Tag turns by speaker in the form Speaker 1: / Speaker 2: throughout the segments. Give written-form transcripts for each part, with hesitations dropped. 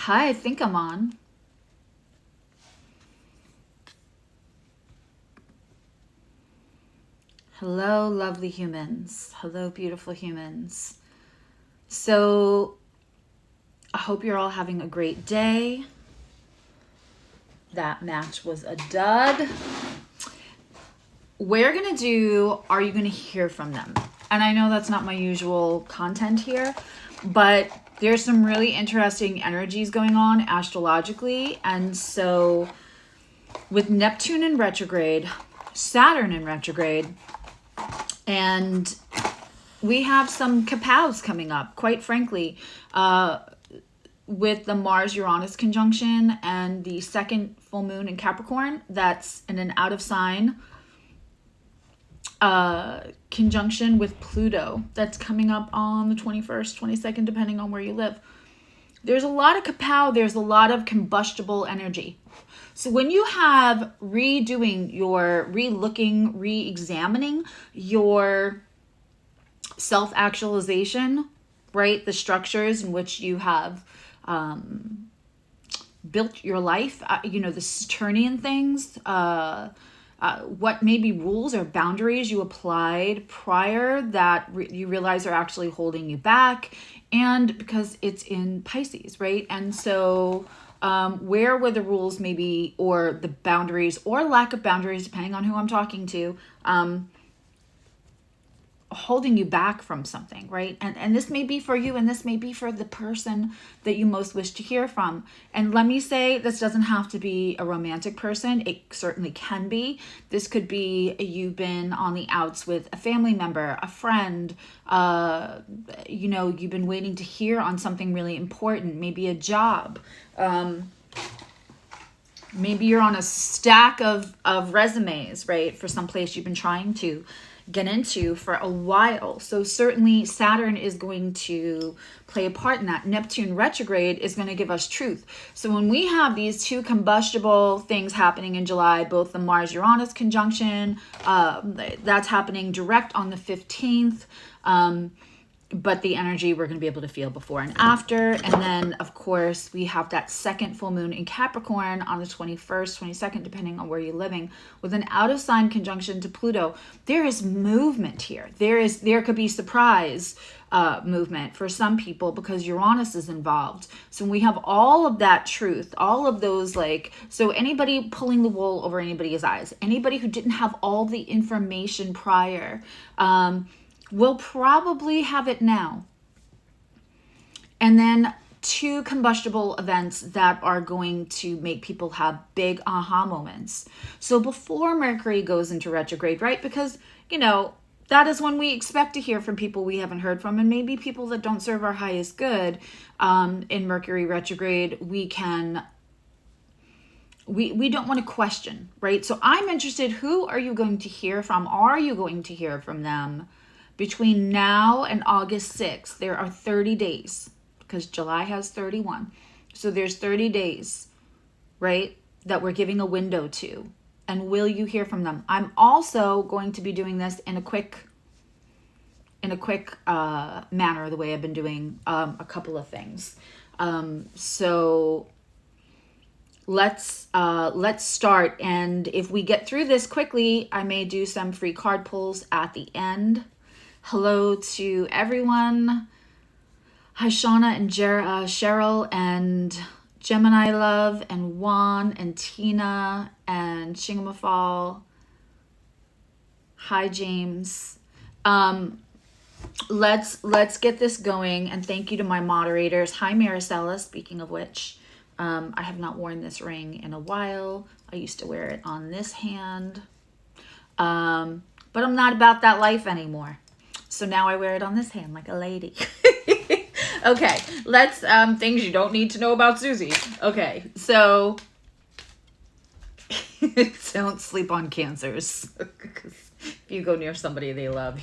Speaker 1: Hi, I think I'm on. Hello, lovely humans. Hello, beautiful humans. So, I hope you're all having a great day. That match was a dud. We're going to do, are you going to hear from them? And I know that's not my usual content here, but there's some really interesting energies going on astrologically. And so with Neptune in retrograde, Saturn in retrograde, and we have some kapows coming up, quite frankly, with the Mars-Uranus conjunction and the second full moon in Capricorn that's in an out of sign conjunction with Pluto that's coming up on the 21st, 22nd, depending on where you live. There's a lot of kapow, there's a lot of combustible energy. So when you have re-looking, re-examining your self-actualization, right? The structures in which you have built your life, the Saturnian things, what maybe rules or boundaries you applied prior that you realize are actually holding you back, and because it's in Pisces, right? And so where were the rules maybe, or the boundaries or lack of boundaries, depending on who I'm talking to, holding you back from something, right? And this may be for you, and this may be for the person that you most wish to hear from. And let me say, this doesn't have to be a romantic person. It certainly can be. This could be you've been on the outs with a family member, a friend, you've been waiting to hear on something really important, maybe a job. Maybe you're on a stack of resumes, right, for some place you've been trying to get into for a while. So certainly Saturn is going to play a part in that. Neptune retrograde is going to give us truth. So when we have these two combustible things happening in July, both the Mars-Uranus conjunction, that's happening direct on the 15th, but the energy we're going to be able to feel before and after. And then, of course, we have that second full moon in Capricorn on the 21st, 22nd, depending on where you're living, with an out of sign conjunction to Pluto. There is movement here. There could be surprise movement for some people because Uranus is involved. So when we have all of that truth, all of those, so anybody pulling the wool over anybody's eyes, anybody who didn't have all the information prior, we'll probably have it now. And then two combustible events that are going to make people have big aha moments. So before Mercury goes into retrograde, right? Because, that is when we expect to hear from people we haven't heard from, and maybe people that don't serve our highest good. In Mercury retrograde, we don't want to question, right? So I'm interested, who are you going to hear from? Are you going to hear from them? Between now and August 6th, there are 30 days, because July has 31. So there's 30 days, right, that we're giving a window to. And will you hear from them? I'm also going to be doing this in a quick manner, the way I've been doing a couple of things. So let's start. And if we get through this quickly, I may do some free card pulls at the end. Hello to everyone. Hi, Shauna and Cheryl and Gemini Love and Juan and Tina and Shingamafal. Hi, James. Let's get this going, and thank you to my moderators. Hi, Maricela, speaking of which. I have not worn this ring in a while. I used to wear it on this hand. But I'm not about that life anymore. So now I wear it on this hand like a lady. Okay, let's, things you don't need to know about Susie. Okay, so don't sleep on Cancers. If you go near somebody they love,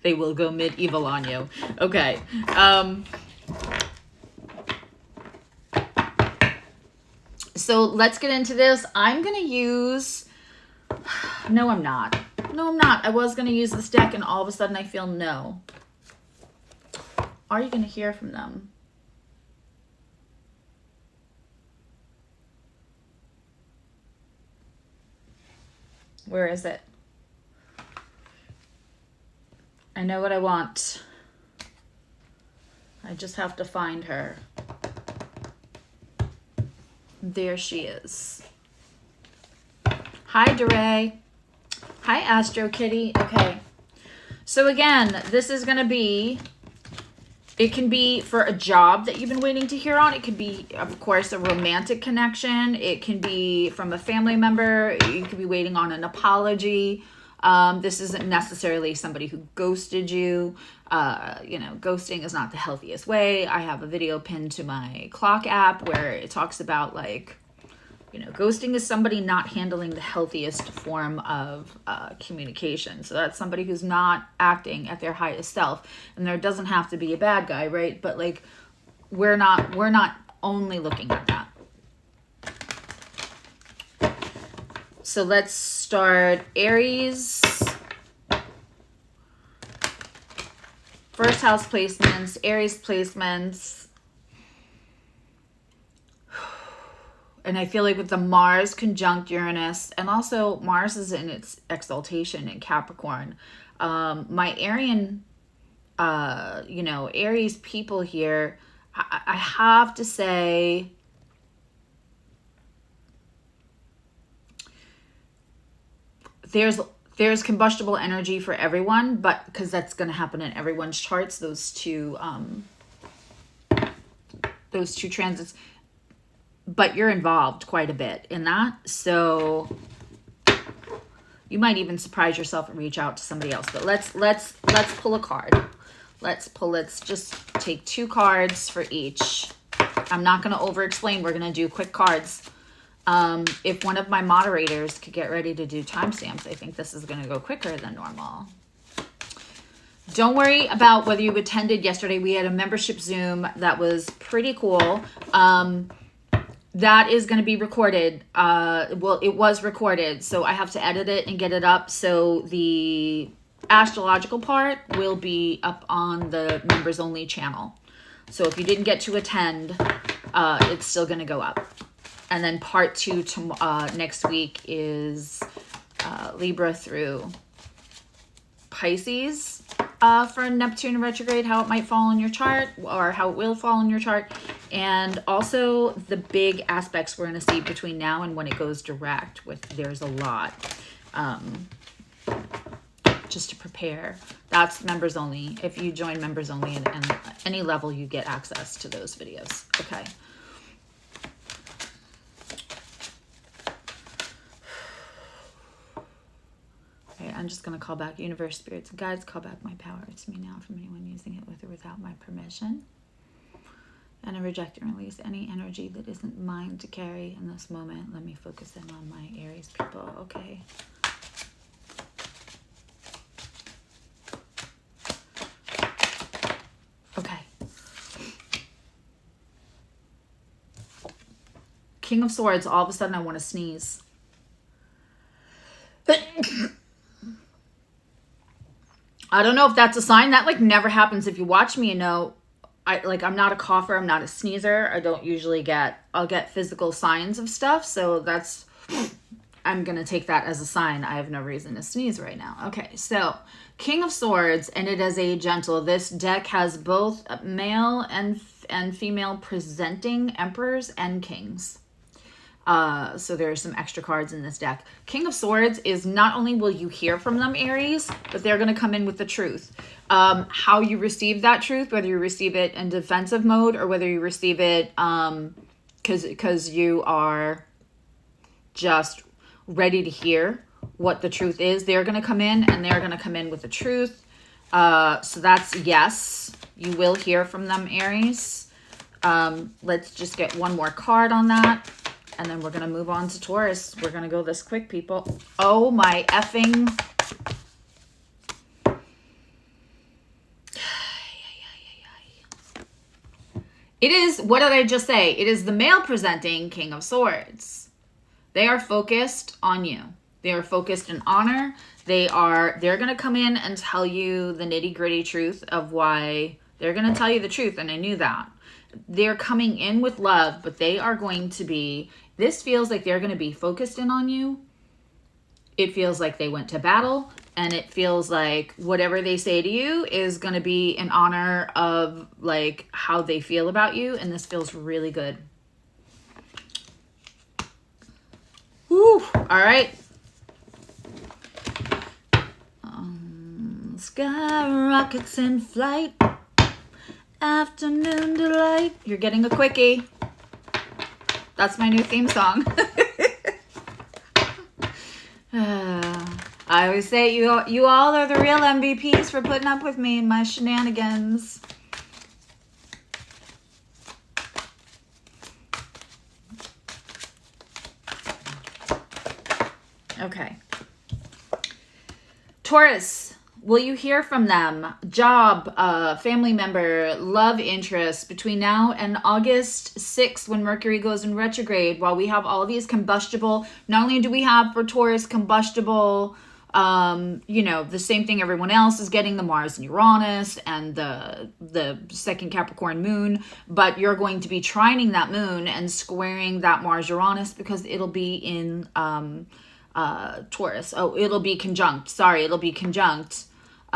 Speaker 1: they will go medieval on you. Okay, so let's get into this. I'm going to use, no, I'm not. I was going to use this deck, and all of a sudden I feel no. Are you going to hear from them? Where is it? I know what I want. I just have to find her. There she is. Hi, DeRay. Hi, Astro Kitty. Okay. So again, this is going to be, it can be for a job that you've been waiting to hear on. It could be, of course, a romantic connection. It can be from a family member. You could be waiting on an apology. This isn't necessarily somebody who ghosted you. You know, ghosting is not the healthiest way. I have a video pinned to my clock app where it talks about, like, you know, ghosting is somebody not handling the healthiest form of communication. So that's somebody who's not acting at their highest self. And there doesn't have to be a bad guy, right? But like, we're not only looking at that. So let's start Aries. First house placements, Aries placements. And I feel like with the Mars conjunct Uranus, and also Mars is in its exaltation in Capricorn. My Arian, you know, Aries people here, I have to say, there's combustible energy for everyone, but because that's going to happen in everyone's charts, those two transits. But you're involved quite a bit in that. So you might even surprise yourself and reach out to somebody else. But let's pull a card. Let's just take 2 cards for each. I'm not going to over explain. We're going to do quick cards. If one of my moderators could get ready to do timestamps, I think this is going to go quicker than normal. Don't worry about whether you attended yesterday. We had a membership Zoom that was pretty cool. That is going to be recorded. Well, it was recorded, so I have to edit it and get it up. So the astrological part will be up on the members only channel. So if you didn't get to attend, it's still going to go up. And then part 2 next week is Libra through Pisces for Neptune retrograde, how it might fall in your chart or how it will fall in your chart. And also the big aspects we're going to see between now and when it goes direct, with there's a lot. Just to prepare. That's members only. If you join members only and any level, you get access to those videos. Okay. Okay, I'm just going to call back universe, spirits, and guides. Call back my power to me now from anyone using it with or without my permission. And I reject and release any energy that isn't mine to carry in this moment. Let me focus in on my Aries people. Okay. Okay. King of Swords. All of a sudden I want to sneeze. I don't know if that's a sign. That like never happens. If you watch me, you know, I'm not a cougher. I'm not a sneezer. I don't usually I'll get physical signs of stuff. So I'm going to take that as a sign. I have no reason to sneeze right now. Okay. So King of Swords, and it is a gentle. This deck has both male and female presenting emperors and kings. So there are some extra cards in this deck. King of Swords is not only will you hear from them, Aries, but they're going to come in with the truth. How you receive that truth, whether you receive it in defensive mode or whether you receive it because you are just ready to hear what the truth is. They're going to come in and they're going to come in with the truth. So that's yes, you will hear from them, Aries. Let's just get one more card on that. And then we're going to move on to Taurus. We're going to go this quick, people. Oh, my effing. It is, what did I just say? It is the male presenting King of Swords. They are focused on you. They are focused in honor. They're going to come in and tell you the nitty gritty truth of why. They're going to tell you the truth. And I knew that. They're coming in with love, but they are going to be, this feels like they're going to be focused in on you it feels like they went to battle, and it feels like whatever they say to you is going to be in honor of like how they feel about you. And this feels really good. Woo. All right. Sky rockets in flight. Afternoon delight. You're getting a quickie. That's my new theme song. I always say you all are the real MVPs for putting up with me and my shenanigans. Okay. Taurus. Will you hear from them? Job, family member, love interest between now and August 6th when Mercury goes in retrograde. While we have all of these combustible, not only do we have for Taurus combustible, you know, the same thing everyone else is getting, the Mars and Uranus and the second Capricorn moon, but you're going to be trining that moon and squaring that Mars Uranus because it'll be in Taurus. Oh, it'll be conjunct. Sorry, it'll be conjunct.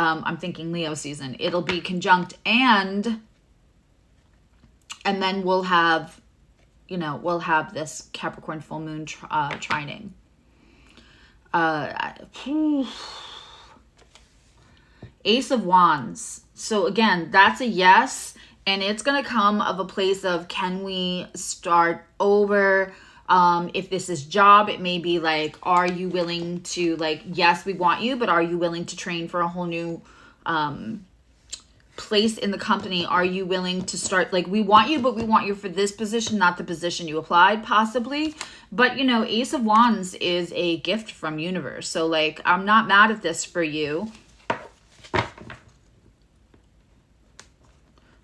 Speaker 1: I'm thinking Leo season. It'll be conjunct and then we'll have, you know, we'll have this Capricorn full moon trining. Ace of Wands. So again, that's a yes. And it's going to come of a place of, can we start over? If this is job, it may be like, are you willing to, like, yes, we want you, but are you willing to train for a whole new place in the company? Are you willing to start, like, we want you, but we want you for this position, not the position you applied, possibly. But, you know, Ace of Wands is a gift from universe. So, like, I'm not mad at this for you.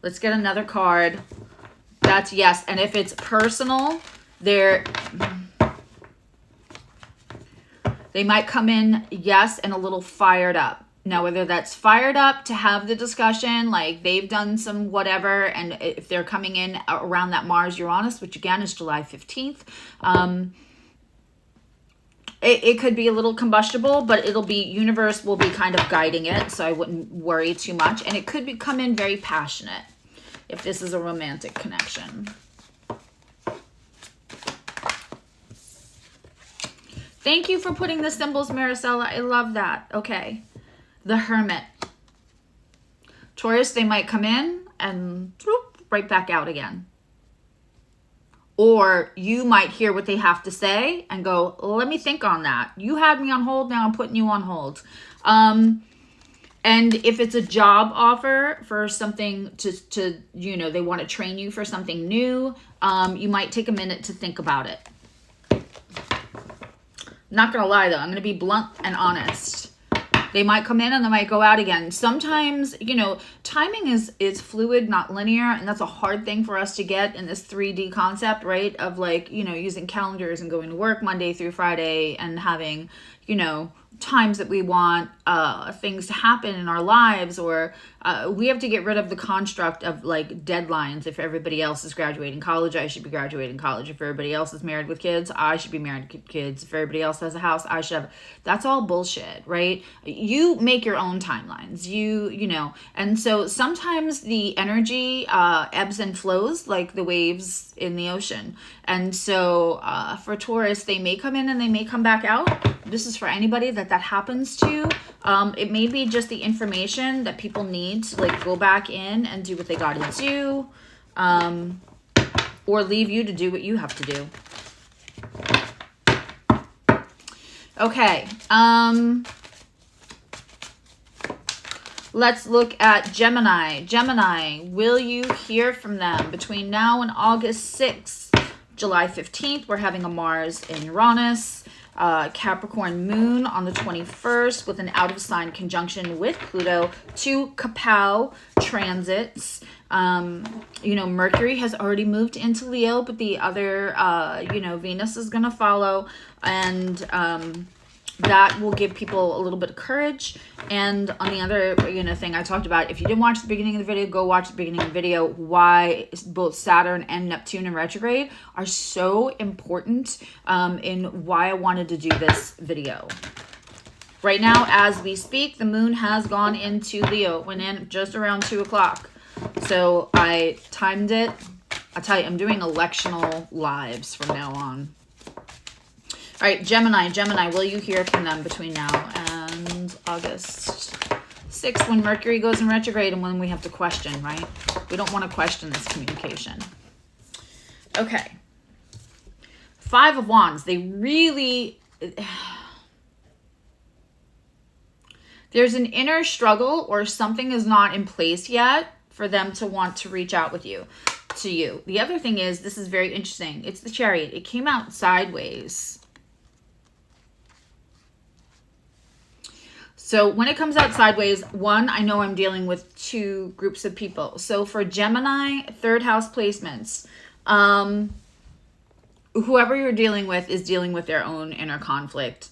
Speaker 1: Let's get another card. That's yes. And if it's personal, they might come in, yes, and a little fired up. Now, whether that's fired up to have the discussion, like they've done some whatever, and if they're coming in around that Mars-Uranus, which again is July 15th, it could be a little combustible, but it'll be, universe will be kind of guiding it, so I wouldn't worry too much. And it could be come in very passionate if this is a romantic connection. Thank you for putting the symbols, Maricela. I love that. Okay. The Hermit. Taurus, they might come in and right back out again. Or you might hear what they have to say and go, let me think on that. You had me on hold, now I'm putting you on hold. And if it's a job offer for something to you know, they want to train you for something new, you might take a minute to think about it. Not gonna lie though, I'm gonna be blunt and honest. They might come in and they might go out again. Sometimes, you know, timing is fluid, not linear, and that's a hard thing for us to get in this 3D concept, right? Of like, you know, using calendars and going to work Monday through Friday and having, you know, times that we want things to happen in our lives, or we have to get rid of the construct of like deadlines. If everybody else is graduating college, I should be graduating college. If everybody else is married with kids, I should be married with kids. If everybody else has a house, I should have. That's all bullshit, right? You make your own timelines, you know. And so sometimes the energy ebbs and flows like the waves in the ocean. And so for Taurus, they may come in and they may come back out. This is for anybody that happens to. It may be just the information that people need to like go back in and do what they got to do, or leave you to do what you have to do. Okay. Let's look at Gemini. Gemini, will you hear from them between now and August 6th? July 15th, we're having a Mars in Uranus. Capricorn moon on the 21st with an out of sign conjunction with Pluto, 2 Kapow transits. You know, Mercury has already moved into Leo, but the other, you know, Venus is going to follow, and that will give people a little bit of courage. And on the other, you know, thing I talked about, if you didn't watch the beginning of the video, go watch the beginning of the video, why both Saturn and Neptune in retrograde are so important, in why I wanted to do this video. Right now, as we speak, the moon has gone into Leo. It went in just around 2 o'clock. So I timed it. I'll tell you, I'm doing electional lives from now on. All right, Gemini. Gemini, will you hear from them between now and August 6th when Mercury goes in retrograde and when we have to question, right? We don't want to question this communication. Okay. 5 of Wands. They really... There's an inner struggle or something is not in place yet for them to want to reach out with you, to you. The other thing is, this is very interesting. It's the Chariot. It came out sideways. So when it comes out sideways, one, I know I'm dealing with 2 groups of people. So for Gemini, 3rd house placements, whoever you're dealing with is dealing with their own inner conflict.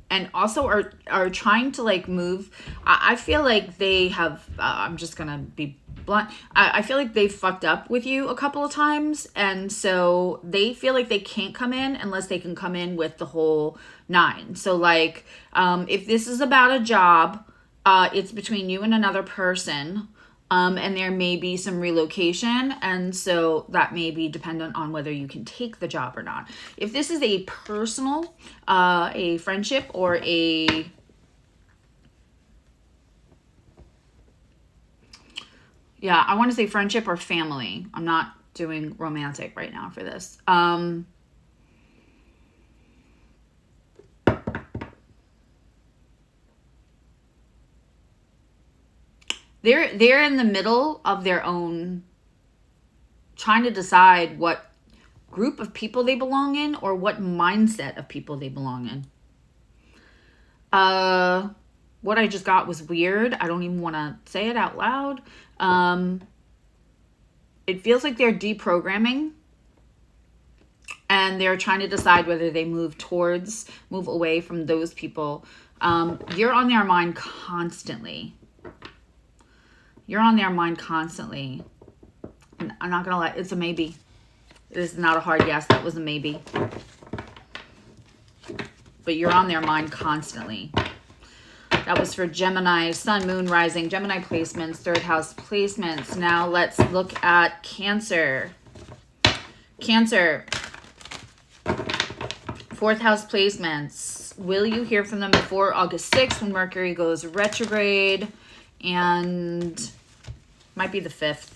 Speaker 1: And also are trying to like move. I feel like they have, I'm just going to be blunt. I feel like they've fucked up with you a couple of times. And so they feel like they can't come in unless they can come in with the whole 9. So like, if this is about a job, it's between you and another person. And there may be some relocation, and so that may be dependent on whether you can take the job or not. If this is a personal, a friendship, or a... Yeah, I want to say friendship or family. I'm not doing romantic right now for this. They're in the middle of their own, trying to decide what group of people they belong in or what mindset of people they belong in. What I just got was weird. I don't even want to say it out loud. It feels like they're deprogramming and they're trying to decide whether they move away from those people. You're on their mind constantly. You're on their mind constantly. And I'm not going to lie, it's a maybe. It is not a hard yes. That was a maybe. But you're on their mind constantly. That was for Gemini, Sun, Moon, Rising, Gemini placements, 3rd house placements. Now let's look at Cancer. Cancer, 4th house placements. Will you hear from them before August 6th when Mercury goes retrograde? And might be the 5th,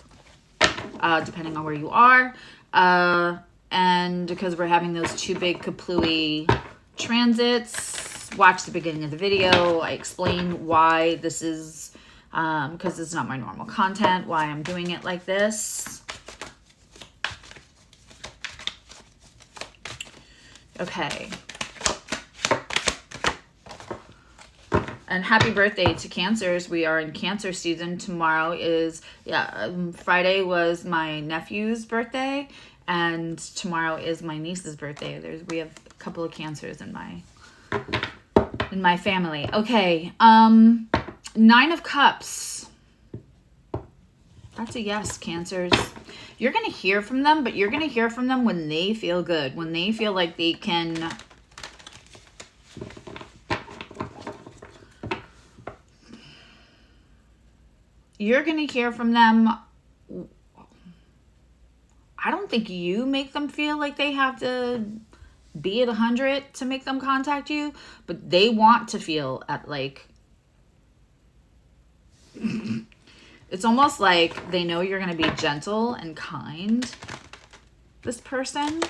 Speaker 1: depending on where you are. And because we're having those 2 big Kaplui transits, watch the beginning of the video. I explain why this is, because it's not my normal content, why I'm doing it like this. Okay. And happy birthday to Cancers. We are in Cancer season. Tomorrow is, Friday was my nephew's birthday, and tomorrow is my niece's birthday. We have a couple of Cancers in my family. Okay, 9 of Cups. That's a yes, Cancers. You're going to hear from them, but you're going to hear from them when they feel good, when they feel like they can... You're going to hear from them. I don't think you make them feel like they have to be at 100 to make them contact you, but they want to feel at like... It's almost like they know you're going to be gentle and kind, this person.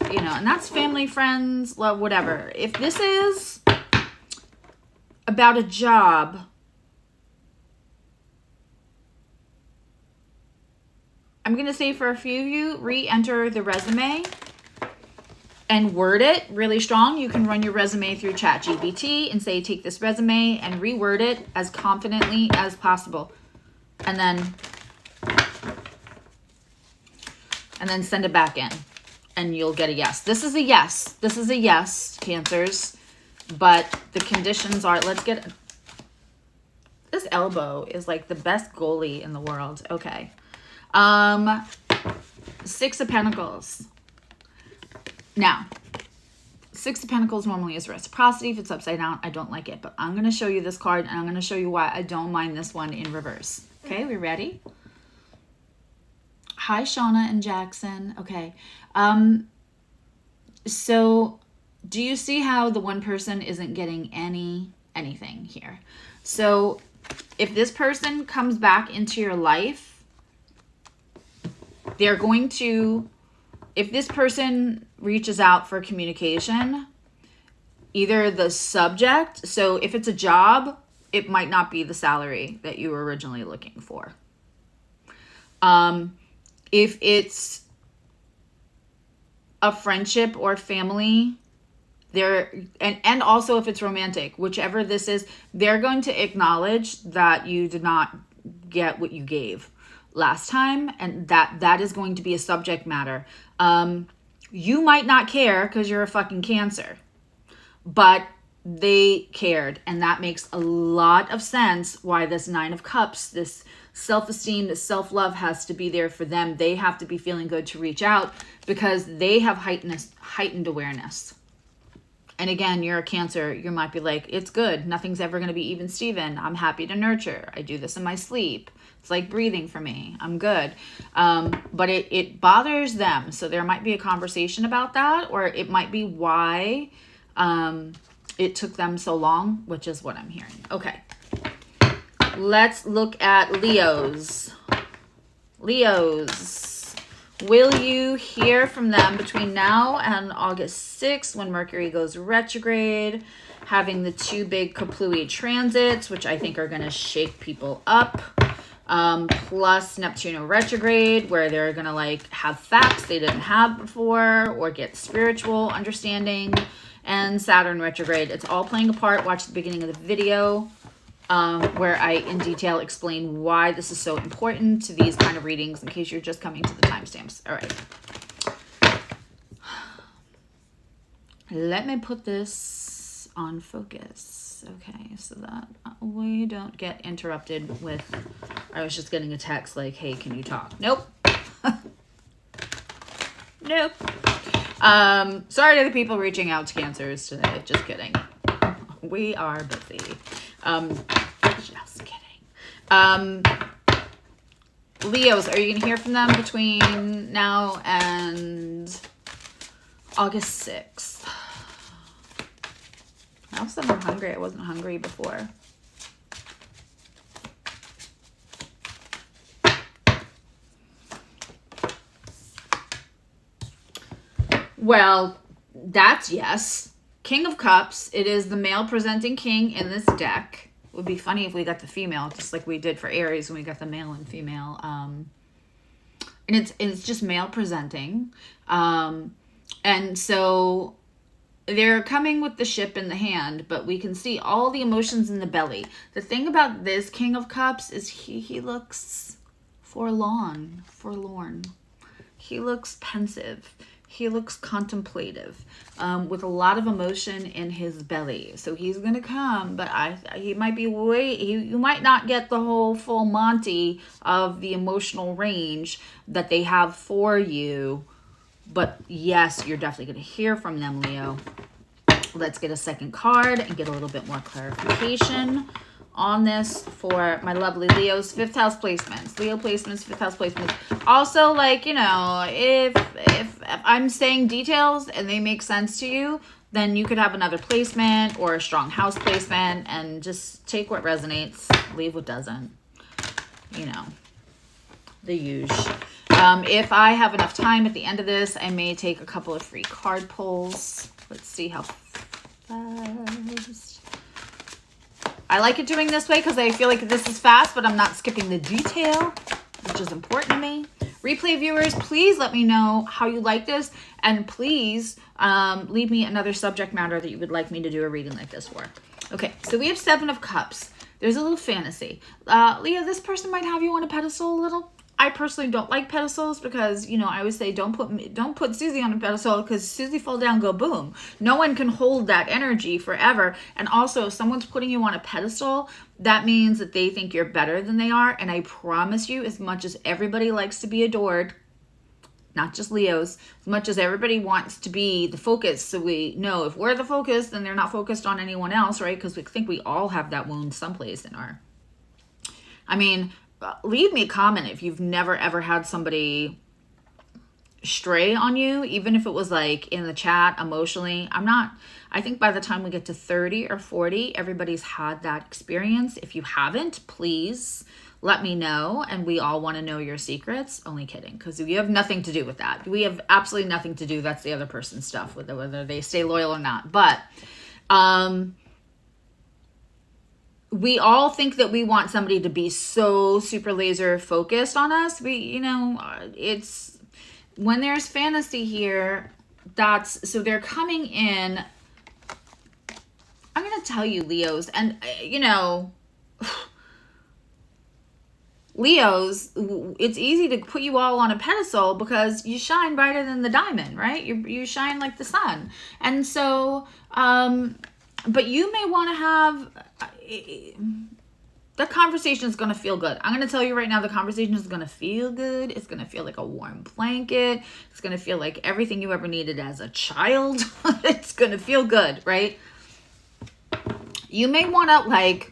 Speaker 1: And that's family, friends, love, whatever. If this is about a job... I'm going to say for a few of you, re-enter the resume and word it really strong. You can run your resume through ChatGPT and say, take this resume and reword it as confidently as possible. And then send it back in and you'll get a yes. This is a yes. This is a yes, Cancers. But the conditions are, let's get... This elbow is like the best goalie in the world. Okay. 6 of Pentacles. Now, Six of Pentacles normally is reciprocity. If it's upside down, I don't like it. But I'm going to show you this card, and I'm going to show you why I don't mind this one in reverse. Okay, we ready? Hi, Shauna and Jackson. Okay. So do you see how the one person isn't getting anything here? So if this person comes back into your life, they're going to, if this person reaches out for communication, either the subject, so if it's a job, it might not be the salary that you were originally looking for. If it's a friendship or family, and also if it's romantic, whichever this is, they're going to acknowledge that you did not get what you gave last time, and that is going to be a subject matter. You might not care because you're a fucking Cancer, but they cared, and that makes a lot of sense why this Nine of Cups, this self-esteem, this self-love has to be there for them. They have to be feeling good to reach out because they have heightened awareness. And again, you're a Cancer, you might be like, it's good, nothing's ever going to be even Steven. I'm happy to nurture. I do this in my sleep. It's like breathing for me. I'm good. But it bothers them. So there might be a conversation about that, or it might be why it took them so long, which is what I'm hearing. Okay. Let's look at Leos. Leos. Will you hear from them between now and August 6th when Mercury goes retrograde, having the two big Kaplui transits, which I think are going to shake people up, plus Neptune retrograde, where they're going to like have facts they didn't have before or get spiritual understanding, and Saturn retrograde. It's all playing a part. Watch the beginning of the video where I in detail explain why this is so important to these kind of readings in case you're just coming to the timestamps. All right. Let me put this on focus. Okay, so that we don't get interrupted with, I was just getting a text like, hey, can you talk? Nope. Nope. Sorry to the people reaching out to Cancers today. Just kidding. We are busy. Just kidding. Leos, are you going to hear from them between now and August 6th? I also am hungry. I wasn't hungry before. Well, that's yes. King of Cups. It is the male presenting king in this deck. It would be funny if we got the female, just like we did for Aries when we got the male and female. And it's just male presenting. And so they're coming with the ship in the hand, but we can see all the emotions in the belly. The thing about this King of Cups is he looks forlorn. He looks pensive. He looks contemplative, with a lot of emotion in his belly. So he's going to come, but he might be you might not get the whole full Monty of the emotional range that they have for you. But yes, you're definitely going to hear from them, Leo. Let's get a second card and get a little bit more clarification on this for my lovely Leos. 5th house placements, Leo placements, 5th house placements. Also, like, you know, if I'm saying details and they make sense to you, then you could have another placement or a strong house placement and just take what resonates, leave what doesn't. You know, the usual. If I have enough time at the end of this, I may take a couple of free card pulls. Let's see how fast. I like it doing this way because I feel like this is fast, but I'm not skipping the detail, which is important to me. Replay viewers, please let me know how you like this, and please leave me another subject matter that you would like me to do a reading like this for. Okay, so we have 7 of Cups. There's a little fantasy. Leo, this person might have you on a pedestal a little. I personally don't like pedestals because, you know, I always say don't put Susie on a pedestal because Susie fall down, go boom. No one can hold that energy forever. And also, if someone's putting you on a pedestal, that means that they think you're better than they are. And I promise you, as much as everybody likes to be adored, not just Leos, as much as everybody wants to be the focus. So we know if we're the focus, then they're not focused on anyone else, right? Because we think we all have that wound someplace in our, I mean, leave me a comment if you've never ever had somebody stray on you, even if it was like in the chat emotionally. I think by the time we get to 30 or 40, everybody's had that experience. If you haven't, please let me know, and we all want to know your secrets. Only kidding, because we have nothing to do with that. We have absolutely nothing to do. That's the other person's stuff, whether they stay loyal or not. But we all think that we want somebody to be so super laser focused on us. It's when there's fantasy here, so they're coming in. I'm going to tell you, Leos, and Leos, it's easy to put you all on a pedestal because you shine brighter than the diamond, right? You shine like the sun. And so, but you may want to have, the conversation is going to feel good. I'm going to tell you right now, the conversation is going to feel good. It's going to feel like a warm blanket. It's going to feel like everything you ever needed as a child. It's going to feel good, right? You may want to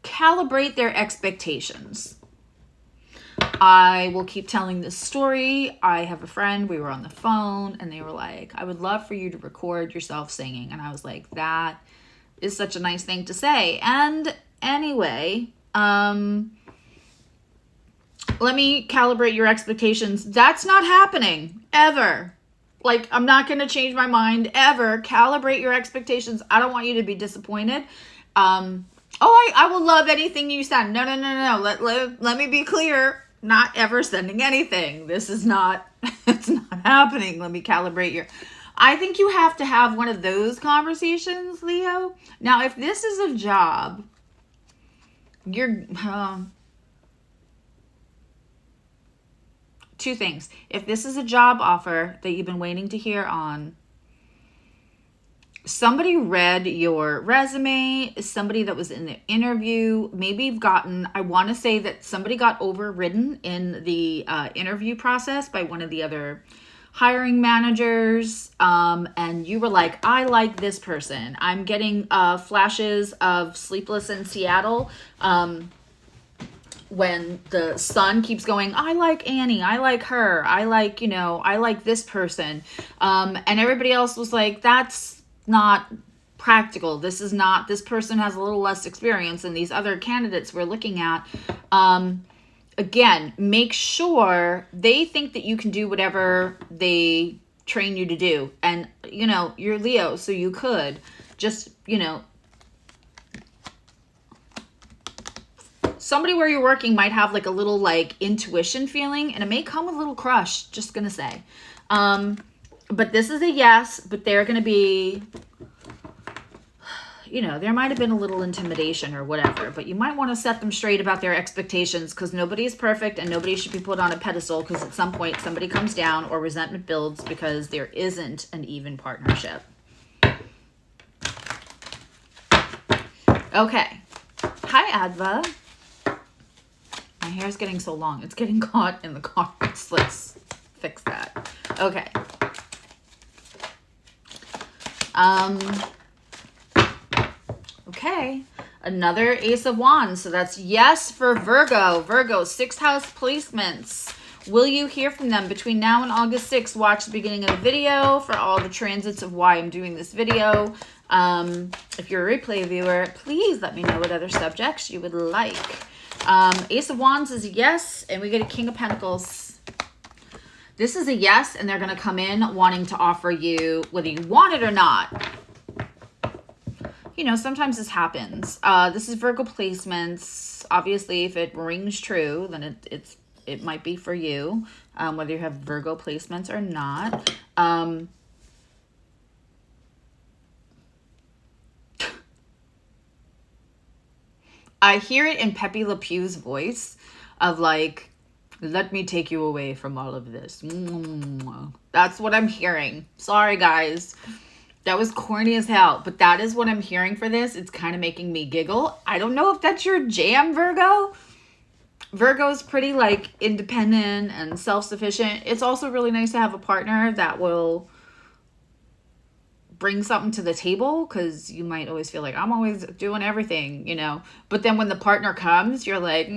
Speaker 1: calibrate their expectations. I will keep telling this story. I have a friend, we were on the phone, and they were like, I would love for you to record yourself singing. And I was like, that is such a nice thing to say. And anyway, let me calibrate your expectations. That's not happening, ever. I'm not going to change my mind, ever. Calibrate your expectations. I don't want you to be disappointed. I will love anything you send. No. Let me be clear. Not ever sending anything. This is not, it's not happening. Let me calibrate I think you have to have one of those conversations, Leo. Now, if this is a job, two things. If this is a job offer that you've been waiting to hear on, somebody read your resume, somebody that was in the interview, maybe you've I want to say that somebody got overridden in the interview process by one of the other hiring managers, and you were like, I like this person. I'm getting flashes of Sleepless in Seattle, when the son keeps going, I like Annie, I like her, I like this person, and everybody else was like, that's not practical. This person has a little less experience than these other candidates we're looking at. Again, make sure they think that you can do whatever they train you to do. And, you're Leo, so you could just, somebody where you're working might have a little intuition feeling, and it may come with a little crush, just gonna say. But this is a yes, but they're going to be, there might have been a little intimidation or whatever, but you might want to set them straight about their expectations, because nobody is perfect and nobody should be put on a pedestal, because at some point somebody comes down or resentment builds because there isn't an even partnership. Okay. Hi, Adva. My hair's getting so long. It's getting caught in the carpets. Let's fix that. Okay. Okay, another Ace of Wands. So that's yes for Virgo. Virgo, 6th house placements. Will you hear from them between now and August 6th? Watch the beginning of the video for all the transits of why I'm doing this video. If you're a replay viewer, please let me know what other subjects you would like. Ace of Wands is a yes, and we get a King of Pentacles. This is a yes, and they're going to come in wanting to offer you, whether you want it or not. Sometimes this happens. This is Virgo placements. Obviously, if it rings true, then it might be for you, whether you have Virgo placements or not. I hear it in Pepe Le Pew's voice of let me take you away from all of this. That's what I'm hearing. Sorry, guys. That was corny as hell, but that is what I'm hearing for this. It's kind of making me giggle. I don't know if that's your jam, Virgo. Virgo is pretty like independent and self-sufficient. It's also really nice to have a partner that will bring something to the table, because you might always feel like I'm always doing everything, you know. But then when the partner comes, you're like,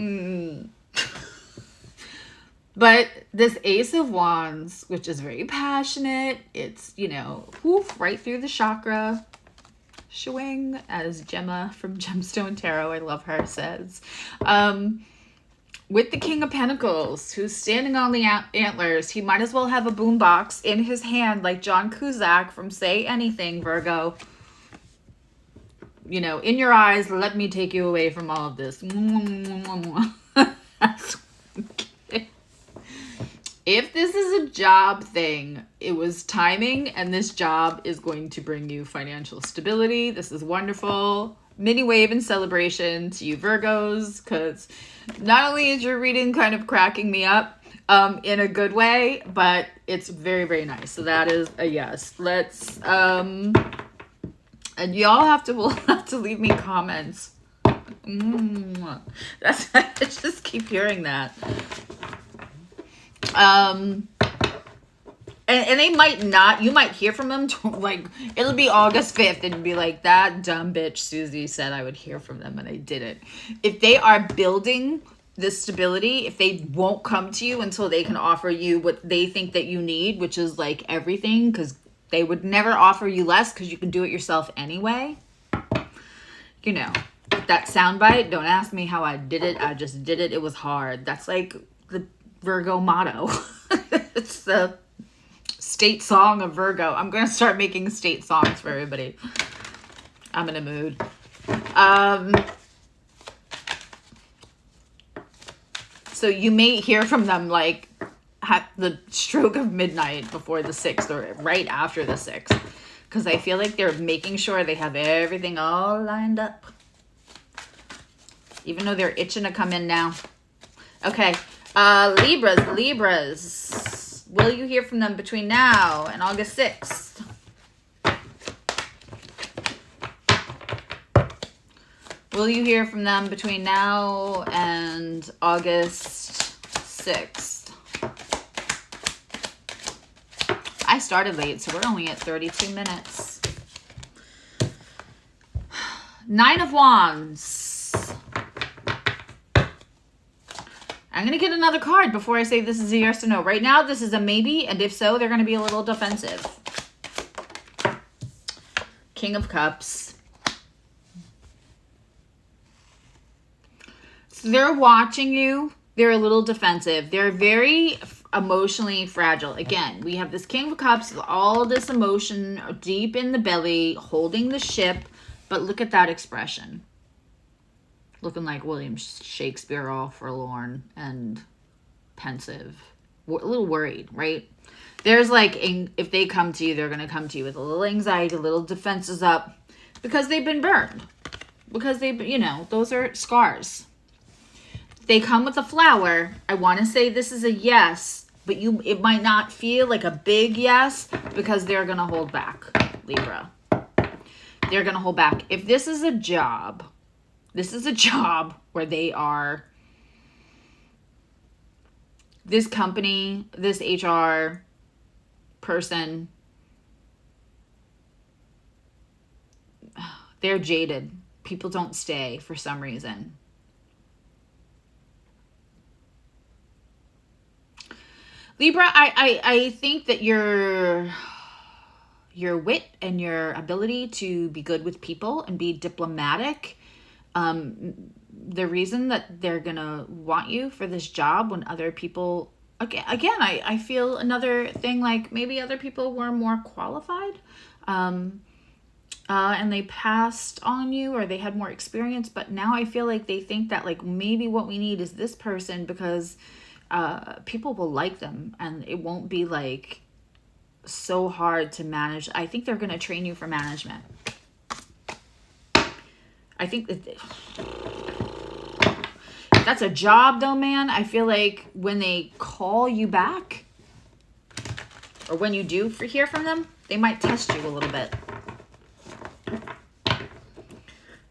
Speaker 1: But this Ace of Wands, which is very passionate, it's, you know, woof, right through the chakra. Shwing, as Gemma from Gemstone Tarot, I love her, says. With the King of Pentacles, who's standing on the antlers, he might as well have a boombox in his hand like John Cusack from Say Anything, Virgo. You know, in your eyes, let me take you away from all of this. If this is a job thing, it was timing, and this job is going to bring you financial stability. This is wonderful. Mini wave and celebration to you Virgos, because not only is your reading kind of cracking me up in a good way, but it's very, very nice. So that is a yes. Let's and y'all will have to leave me comments. That's I just keep hearing that. And they might not, you might hear from them, like, it'll be August 5th, and be like, that dumb bitch Susie said I would hear from them, and I didn't. If they are building this stability, if they won't come to you until they can offer you what they think that you need, which is, like, everything, because they would never offer you less, because you can do it yourself anyway. You know, that soundbite, don't ask me how I did it, I just did it, it was hard. That's, like, the Virgo motto. It's the state song of Virgo. I'm going to start making state songs for everybody. I'm in a mood. So you may hear from them like at the stroke of midnight before the 6th or right after the 6th. Because I feel like they're making sure they have everything all lined up. Even though they're itching to come in now. Okay. Libras. Will you hear from them between now and August 6th? Will you hear from them between now and August 6th? I started late, so we're only at 32 minutes. 9 of Wands. I'm going to get another card before I say this is a yes or no. Right now, this is a maybe, and if so, they're going to be a little defensive. King of Cups. So they're watching you. They're a little defensive. They're very emotionally fragile. Again, we have this King of Cups with all this emotion deep in the belly, holding the ship. But look at that expression. Looking like William Shakespeare, all forlorn and pensive. A little worried, right? There's like, if they come to you, they're going to come to you with a little anxiety, a little defenses up. Because they've been burned. Because you know, those are scars. They come with a flower. I want to say this is a yes. But it might not feel like a big yes. Because they're going to hold back, Libra. They're going to hold back. If this is a job... This is a job where they are, this company, this HR person, they're jaded. People don't stay for some reason. Libra, I think that your wit and your ability to be good with people and be diplomatic, the reason that they're gonna want you for this job when other people, again, I feel another thing, like maybe other people were more qualified, and they passed on you, or they had more experience, but now I feel like they think that like maybe what we need is this person, because people will like them, and it won't be like so hard to manage. I think they're gonna train you for management. I think that's a job though, man. I feel like when they call you back, or when you do hear from them, they might test you a little bit.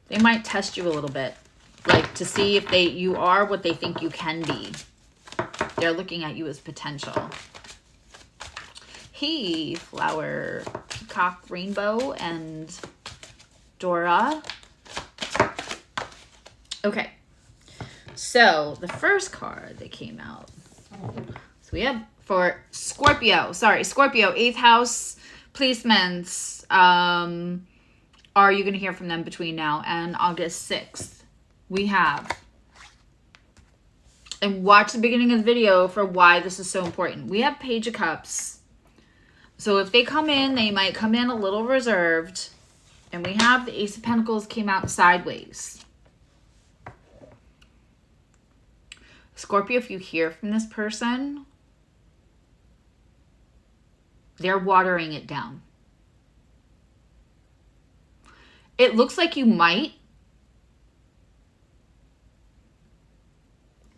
Speaker 1: They might test you a little bit. Like, to see if you are what they think you can be. They're looking at you as potential. Hey, Flower, Peacock, Rainbow, and Dora. Okay. So, the first card that came out. So, we have for Scorpio. Sorry, Scorpio, 8th house placements. Are you going to hear from them between now and August 6th? We have, and watch the beginning of the video for why this is so important. We have Page of Cups. So if they come in, they might come in a little reserved. And we have the Ace of Pentacles came out sideways. Scorpio, if you hear from this person, they're watering it down. It looks like you might,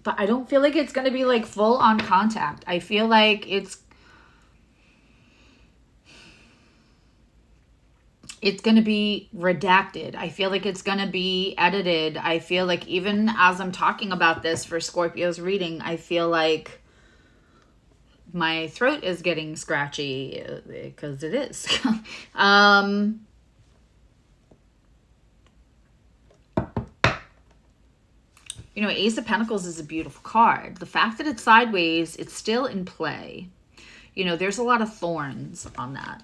Speaker 1: but I don't feel like it's going to be like full on contact. I feel like it's going to be redacted. I feel like it's going to be edited. I feel like even as I'm talking about this for Scorpio's reading, I feel like my throat is getting scratchy because it is. You know, Ace of Pentacles is a beautiful card. The fact that it's sideways, it's still in play. You know, there's a lot of thorns on that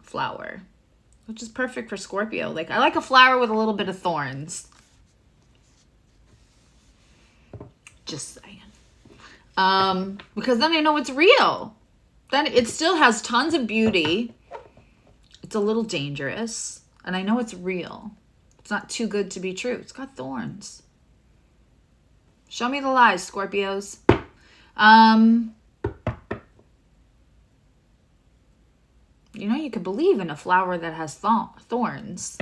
Speaker 1: flower, which is perfect for Scorpio. Like, I like a flower with a little bit of thorns. Just saying. Because then I know it's real. Then it still has tons of beauty. It's a little dangerous. And I know it's real. It's not too good to be true. It's got thorns. Show me the lies, Scorpios. You know, you could believe in a flower that has thorns.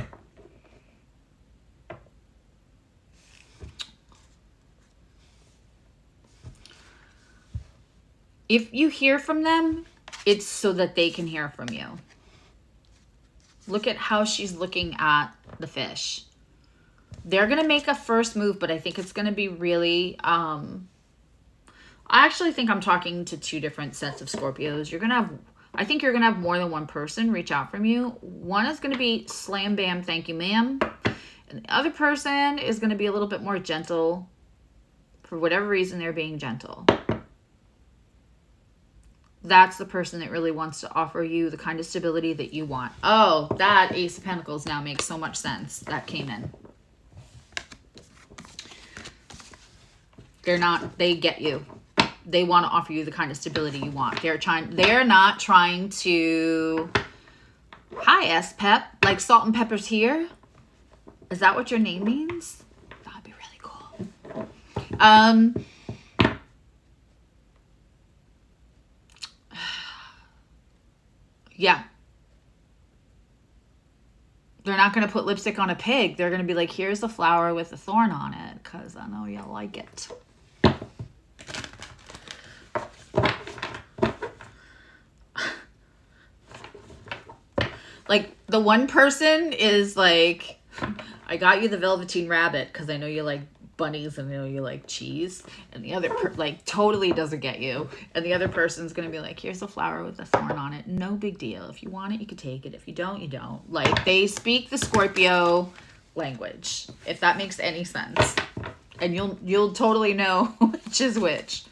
Speaker 1: If you hear from them, it's so that they can hear from you. Look at how she's looking at the fish. They're going to make a first move, but I think it's going to be really... I actually think I'm talking to two different sets of Scorpios. I think you're going to have more than one person reach out from you. One is going to be slam bam, thank you ma'am. And the other person is going to be a little bit more gentle. For whatever reason, they're being gentle. That's the person that really wants to offer you the kind of stability that you want. Oh, that Ace of Pentacles now makes so much sense. That came in. They get you. They want to offer you the kind of stability you want. They're not trying to, hi S-Pep, like salt and pepper's here. Is that what your name means? That would be really cool. Yeah. They're not going to put lipstick on a pig. They're going to be like, here's the flower with the thorn on it, because I know you'll like it. Like, the one person is like, I got you the Velveteen Rabbit because I know you like bunnies and I know you like cheese. And the other, totally doesn't get you. And the other person's going to be like, here's a flower with a thorn on it. No big deal. If you want it, you can take it. If you don't, you don't. Like, they speak the Scorpio language, if that makes any sense. And you'll totally know which is which.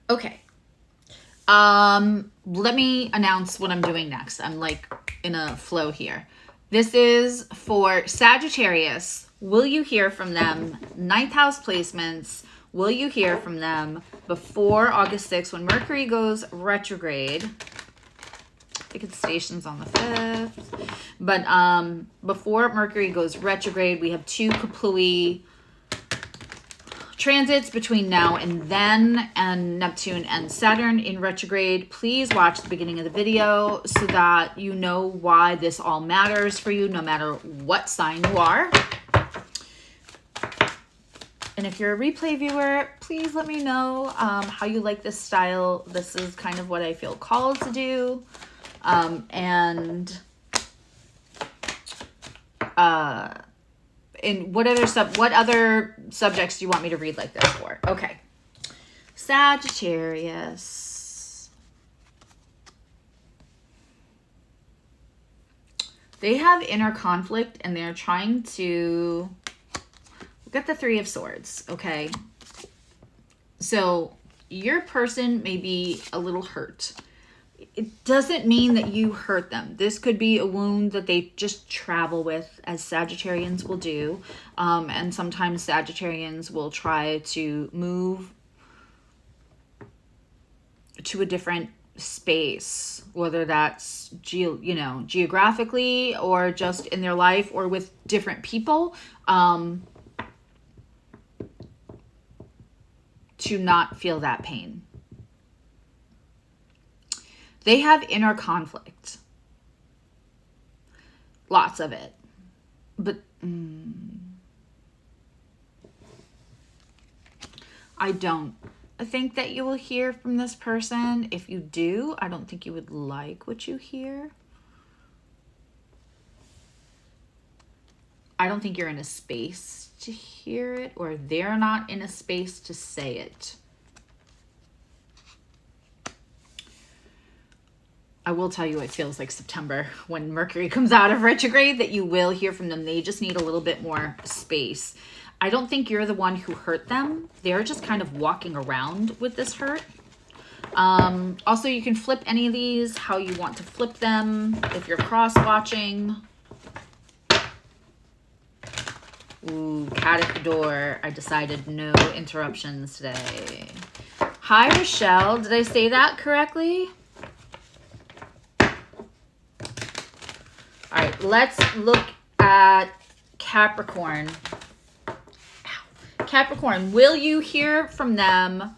Speaker 1: Okay. Let me announce what I'm doing next. I'm like in a flow here. This is for Sagittarius. Will you hear from them? 9th house placements. Will you hear from them before August 6th when Mercury goes retrograde? I think it stations on the 5th. But before Mercury goes retrograde, we have two Kaplui transits between now and then, and Neptune and Saturn in retrograde. Please watch the beginning of the video so that you know why this all matters for you, no matter what sign you are. And if you're a replay viewer, please let me know how you like this style. This is kind of what I feel called to do. And what other subjects do you want me to read like this for? Okay. Sagittarius. They have inner conflict and they're trying to look at the Three of Swords, okay? So your person may be a little hurt. It doesn't mean that you hurt them. This could be a wound that they just travel with, as Sagittarians will do. And sometimes Sagittarians will try to move to a different space, whether that's geographically or just in their life or with different people, to not feel that pain. They have inner conflict. Lots of it. But I don't think that you will hear from this person. If you do, I don't think you would like what you hear. I don't think you're in a space to hear it, or they're not in a space to say it. I will tell you, it feels like September when Mercury comes out of retrograde, that you will hear from them. They just need a little bit more space. I don't think you're the one who hurt them. They're just kind of walking around with this hurt. Also, you can flip any of these how you want to flip them if you're cross-watching. Ooh, cat at the door. I decided no interruptions today. Hi, Rochelle. Did I say that correctly? All right, let's look at Capricorn. Capricorn, will you hear from them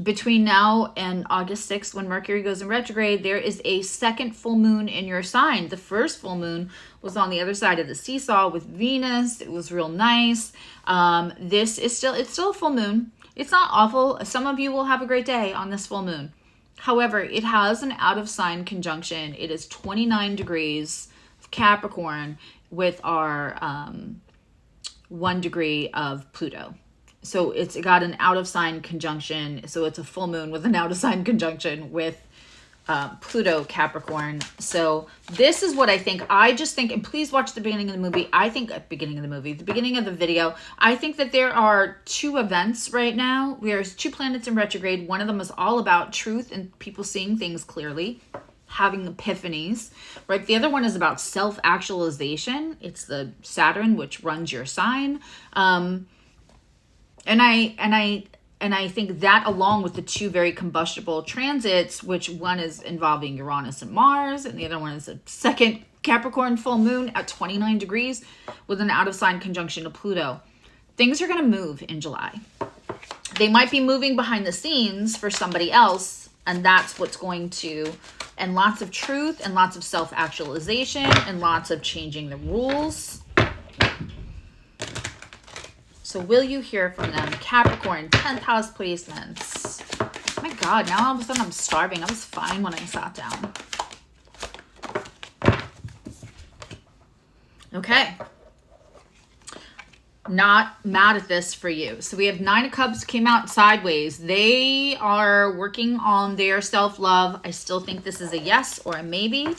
Speaker 1: between now and August 6th when Mercury goes in retrograde? There is a second full moon in your sign. The first full moon was on the other side of the seesaw with Venus. It was real nice. This is still a full moon. It's not awful. Some of you will have a great day on this full moon. However, it has an out of sign conjunction. It is 29 degrees of Capricorn with our 1 degree of Pluto. So it's got an out of sign conjunction. So it's a full moon with an out of sign conjunction with Pluto Capricorn. So this is what I think. I just think, and please watch the beginning of the movie. The beginning of the video. I think that there are two events right now. There's two planets in retrograde. One of them is all about truth and people seeing things clearly, having epiphanies, right? The other one is about self-actualization. It's the Saturn, which runs your sign. And I think that, along with the two very combustible transits, which one is involving Uranus and Mars, and the other one is a second Capricorn full moon at 29 degrees with an out of sign conjunction to Pluto. Things are going to move in July. They might be moving behind the scenes for somebody else, and that's what's going to, and lots of truth and lots of self-actualization and lots of changing the rules. So will you hear from them? Capricorn, 10th house placements. Oh my God, now all of a sudden I'm starving. I was fine when I sat down. Okay. Not mad at this for you. So we have 9 of Cups came out sideways. They are working on their self-love. I still think this is a yes or a maybe.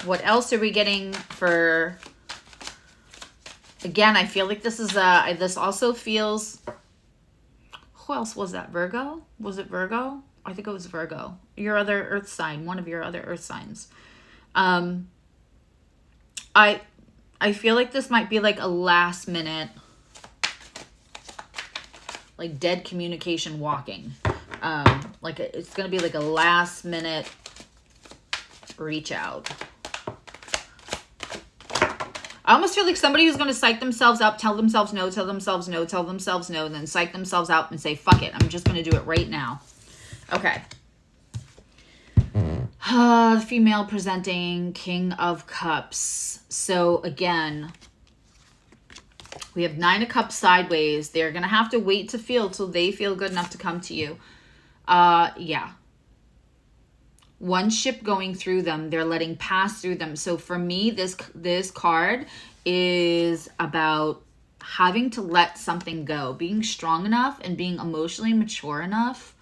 Speaker 1: What else are we getting for... Again, I feel like this is this also feels, who else was that? Virgo? Was it Virgo? I think it was Virgo. Your other earth sign, one of your other earth signs. I feel like this might be like a last minute, like dead communication walking. Like it's going to be like a last minute reach out. I almost feel like somebody who's going to psych themselves up, tell themselves no, tell themselves no, tell themselves no, and then psych themselves out and say, fuck it, I'm just going to do it right now. Okay. Female presenting King of Cups. So again, We have 9 of Cups sideways. They're going to have to wait to feel till they feel good enough to come to you. Yeah. One ship going through them, they're letting pass through them. So for me, this card is about having to let something go, being strong enough and being emotionally mature enough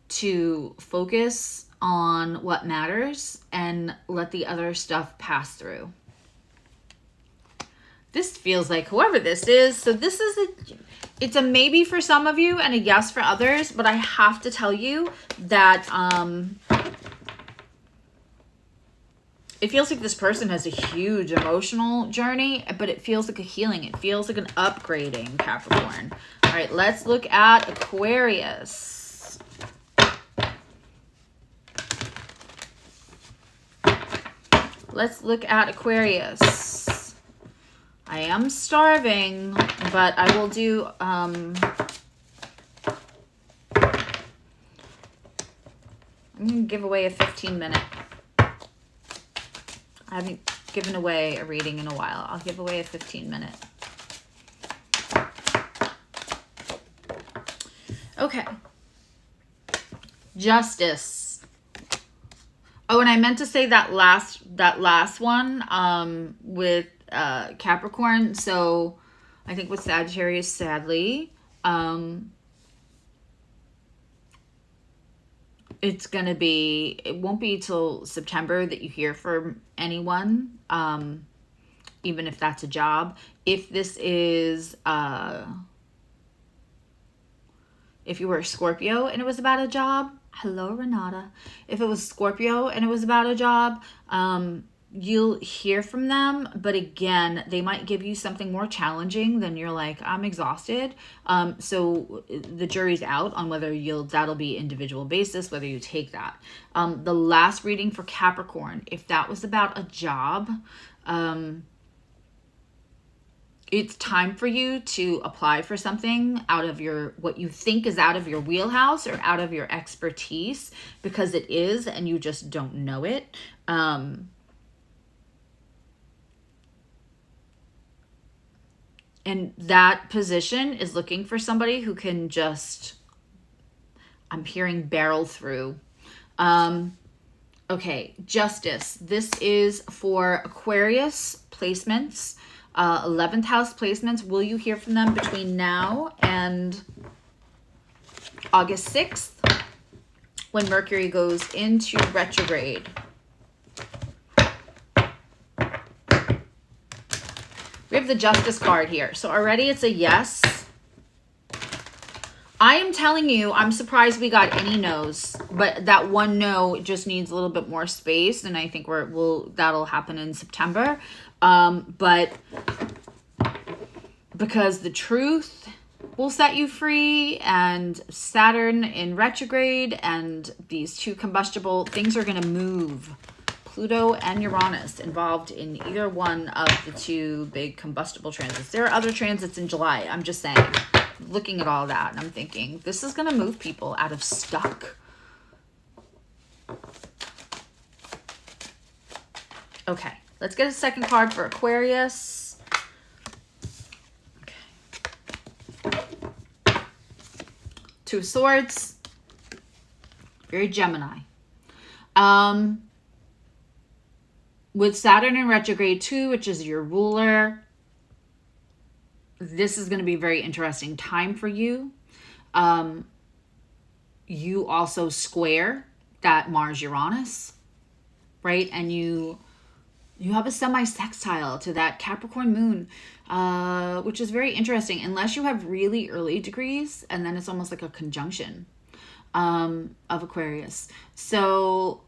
Speaker 1: to focus on what matters and let the other stuff pass through. This feels like whoever this is. So this is it's a maybe for some of you and a yes for others, but I have to tell you that it feels like this person has a huge emotional journey, but it feels like a healing. It feels like an upgrading, Capricorn. All right, let's look at Aquarius. Let's look at Aquarius. I am starving, but I will do, I'm going to give away a 15-minute. I haven't given away a reading in a while. I'll give away a 15-minute. Okay. Justice. Oh, and I meant to say that last one with Capricorn. So I think with Sagittarius, sadly, it won't be till September that you hear from anyone, even if that's a job. If this is, if you were a Scorpio and it was about a job, hello, Renata. If it was Scorpio and it was about a job, you'll hear from them, but again, they might give you something more challenging than you're like, I'm exhausted. So the jury's out on whether that'll be individual basis, whether you take that. The last reading for Capricorn, if that was about a job, it's time for you to apply for something out of what you think is out of your wheelhouse or out of your expertise, because it is, and you just don't know it. And that position is looking for somebody who can just, I'm hearing barrel through. Okay, Justice. This is for Aquarius placements, 11th house placements. Will you hear from them between now and August 6th when Mercury goes into retrograde? We have the Justice card here. So already it's a yes. I am telling you, I'm surprised we got any no's, but that one no just needs a little bit more space, and I think that'll happen in September. But because the truth will set you free, and Saturn in retrograde, and these two combustible things are going to move. Pluto and Uranus involved in either one of the two big combustible transits. There are other transits in July. I'm just saying, looking at all that, and I'm thinking, this is going to move people out of stuck. Okay, let's get a second card for Aquarius. Okay. Two of Swords. Very Gemini. With Saturn in retrograde too, which is your ruler, this is going to be a very interesting time for you. You also square that Mars-Uranus, right? And you have a semi-sextile to that Capricorn moon, which is very interesting, unless you have really early degrees, and then it's almost like a conjunction of Aquarius. So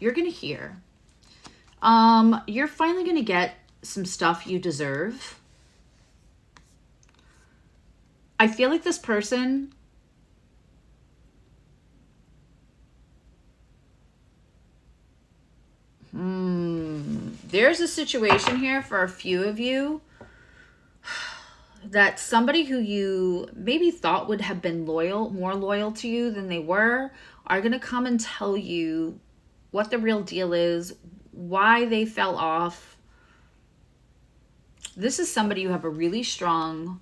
Speaker 1: you're going to hear. You're finally going to get some stuff you deserve. I feel like this person there's a situation here for a few of you that somebody who you maybe thought would have been more loyal to you than they were, are going to come and tell you what the real deal is, why they fell off. This is somebody you have a really strong,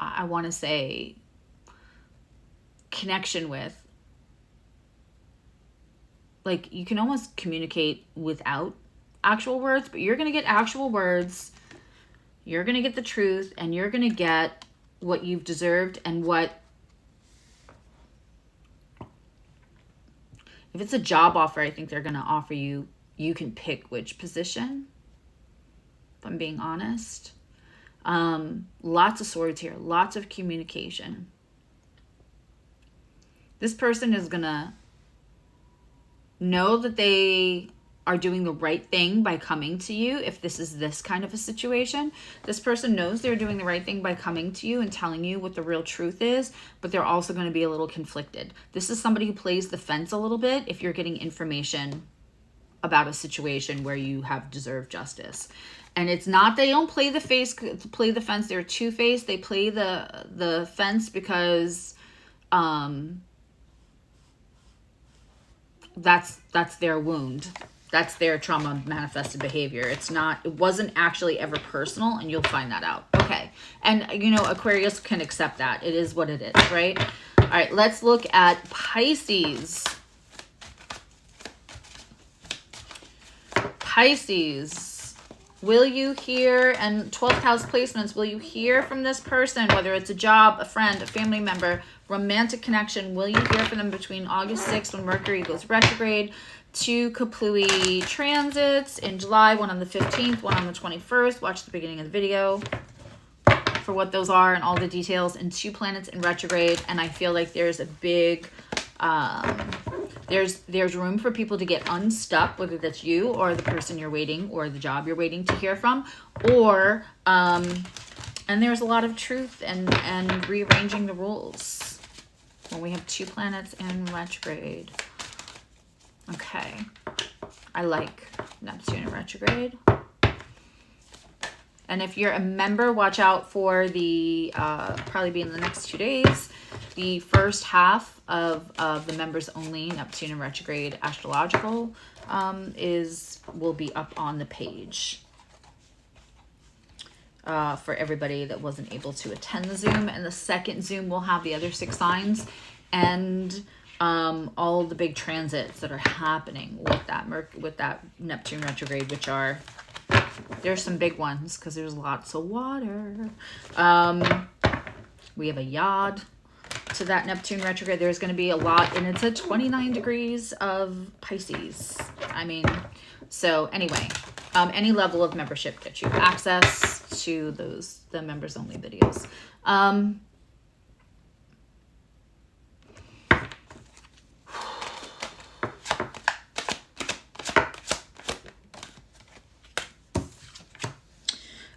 Speaker 1: I want to say, connection with. Like, you can almost communicate without actual words, but you're going to get actual words. You're going to get the truth, and you're going to get what you've deserved and what... If it's a job offer, I think they're going to offer you, you can pick which position, if I'm being honest. Lots of swords here, lots of communication. This person is going to know that they are doing the right thing by coming to you. If this is this kind of a situation, this person knows they're doing the right thing by coming to you and telling you what the real truth is, but they're also going to be a little conflicted. This is somebody who plays the fence a little bit if you're getting information about a situation where you have deserved justice. And it's not, they don't play the fence. They're two-faced. They play the fence because that's their wound. That's their trauma manifested behavior. It wasn't actually ever personal, and you'll find that out. Okay. And, you know, Aquarius can accept that. It is what it is, right? All right, let's look at Pisces. Pisces, will you hear, and 12th house placements, will you hear from this person, whether it's a job, a friend, a family member, romantic connection? Will you hear from them between August 6th when Mercury goes retrograde? 2 Kaplui transits in July, one on the 15th, one on the 21st. Watch the beginning of the video for what those are and all the details. And 2 planets in retrograde. And I feel like there's a big, there's room for people to get unstuck, whether that's you or the person you're waiting or the job you're waiting to hear from. Or, and there's a lot of truth and rearranging the rules when we have 2 planets in retrograde. Okay, I like Neptune in retrograde. And if you're a member, watch out for the, probably be in the next 2 days, the first half of the members only Neptune in retrograde astrological will be up on the page for everybody that wasn't able to attend the Zoom. And the second Zoom will have the other 6 signs and all the big transits that are happening with that Neptune retrograde, which are, there's some big ones because there's lots of water. We have a yod to that Neptune retrograde. There's going to be a lot, and it's at 29 degrees of Pisces. I mean, so anyway, any level of membership gets you access to the members only videos.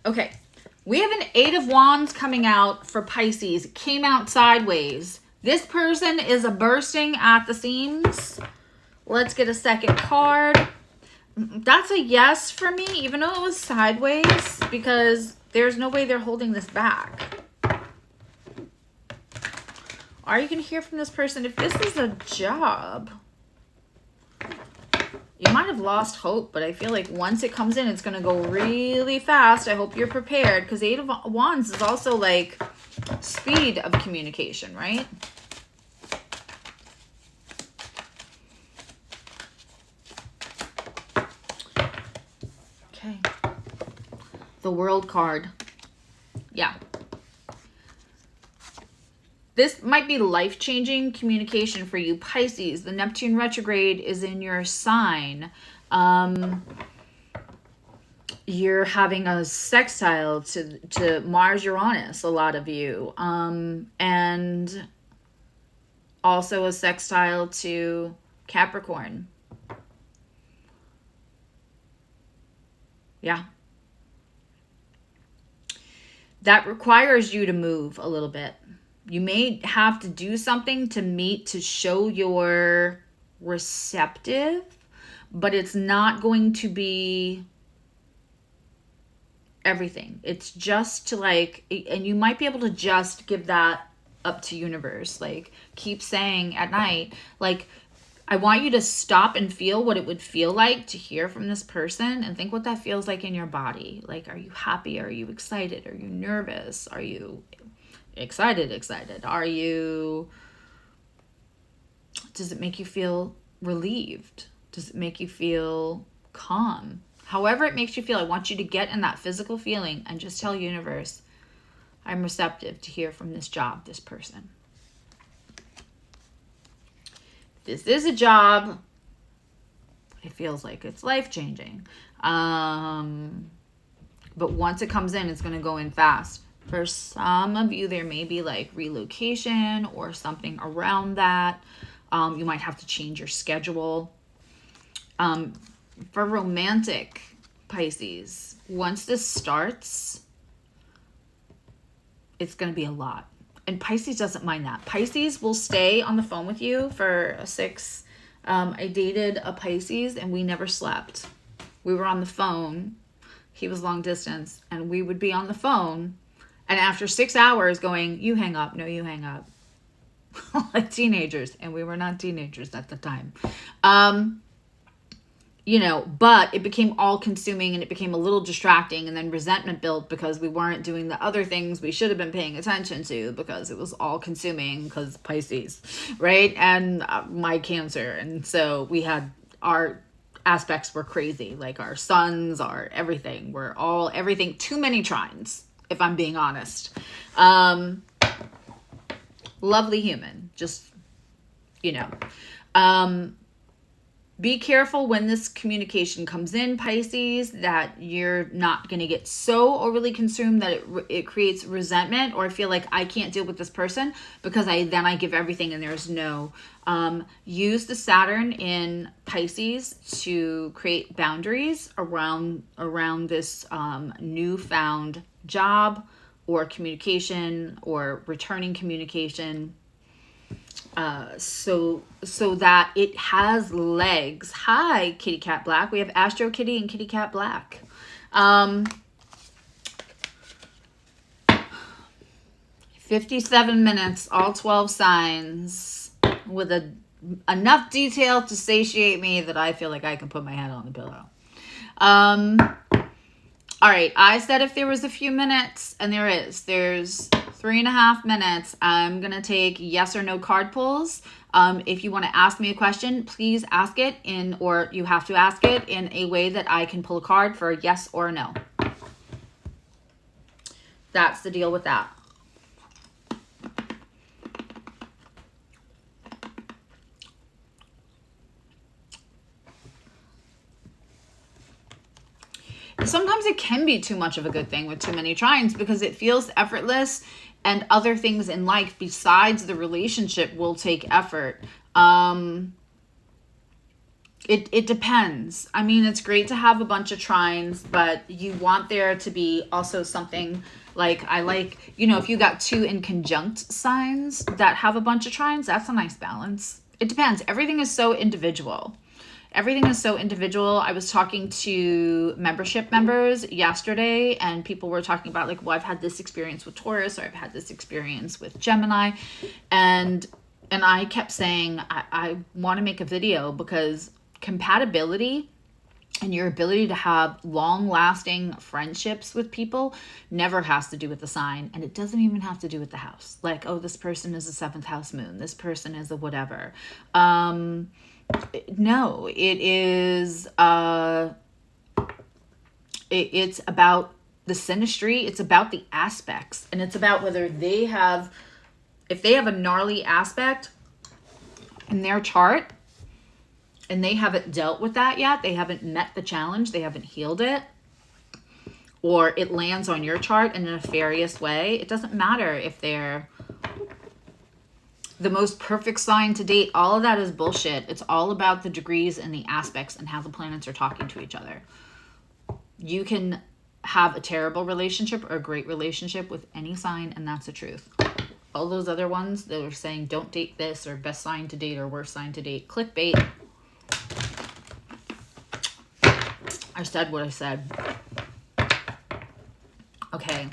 Speaker 1: Okay, we have an 8 of Wands coming out for Pisces. It came out sideways. This person is bursting at the seams. Let's get a second card. That's a yes for me, even though it was sideways, because there's no way they're holding this back. Are you going to hear from this person? If this is a job, you might have lost hope, but I feel like once it comes in, it's going to go really fast. I hope you're prepared, because 8 of Wands is also like speed of communication, right? Okay. The World card. Yeah. This might be life-changing communication for you, Pisces. The Neptune retrograde is in your sign. You're having a sextile to Mars, Uranus, a lot of you. And also a sextile to Capricorn. Yeah. That requires you to move a little bit. You may have to do something to show you're receptive, but it's not going to be everything. It's just to like, and you might be able to just give that up to universe. Like, keep saying at night, like, I want you to stop and feel what it would feel like to hear from this person and think what that feels like in your body. Like, are you happy? Are you excited? Are you nervous? Are you excited? Are you, does it make you feel relieved? Does it make you feel calm? However it makes you feel, I want you to get in that physical feeling and just tell universe, I'm receptive to hear from this job, this person. This is a job. It feels like it's life-changing. But once it comes in, it's going to go in fast. For some of you, there may be like relocation or something around that. You might have to change your schedule. For romantic Pisces, once this starts, it's going to be a lot. And Pisces doesn't mind that. Pisces will stay on the phone with you for 6. I dated a Pisces and we never slept. We were on the phone. He was long distance. And we would be on the phone. And after 6 hours going, you hang up. No, you hang up. Like teenagers. And we were not teenagers at the time. You know, but it became all consuming and it became a little distracting, and then resentment built because we weren't doing the other things we should have been paying attention to because it was all consuming because Pisces, right? And my Cancer. And so we had our aspects were crazy, like our suns, our everything, we're all everything, too many trines, if I'm being honest. Lovely human, just, you know. Be careful when this communication comes in, Pisces, that you're not going to get so overly consumed that it creates resentment, or feel like I can't deal with this person because I give everything and there's no. Use the Saturn in Pisces to create boundaries around this newfound job or communication or returning communication. So that it has legs. Hi, Kitty Cat Black. We have Astro Kitty and Kitty Cat Black. 57 minutes, all 12 signs, with enough detail to satiate me that I feel like I can put my head on the pillow. All right, I said if there was a few minutes, and there's 3.5 minutes, I'm going to take yes or no card pulls. If you want to ask me a question, please ask it or you have to ask it in a way that I can pull a card for a yes or a no. That's the deal with that. Sometimes it can be too much of a good thing with too many trines because it feels effortless, and other things in life besides the relationship will take effort. It depends. I mean, it's great to have a bunch of trines, but you want there to be also something like, if you got 2 in conjunct signs that have a bunch of trines, that's a nice balance. It depends. Everything is so individual. I was talking to membership members yesterday, and people were talking about like, well, I've had this experience with Taurus, or I've had this experience with Gemini. And I kept saying, I want to make a video because compatibility and your ability to have long-lasting friendships with people never has to do with the sign, and it doesn't even have to do with the house. Like, oh, this person is a 7th house moon. This person is a whatever. No, it is, it's about the synastry. It's about the aspects, and it's about whether if they have a gnarly aspect in their chart and they haven't dealt with that yet, they haven't met the challenge, they haven't healed it, or it lands on your chart in a nefarious way. It doesn't matter if they're the most perfect sign to date. All of that is bullshit. It's all about the degrees and the aspects and how the planets are talking to each other. You can have a terrible relationship or a great relationship with any sign, and that's the truth. All those other ones that are saying don't date this, or best sign to date, or worst sign to date, clickbait. I said what I said. Okay.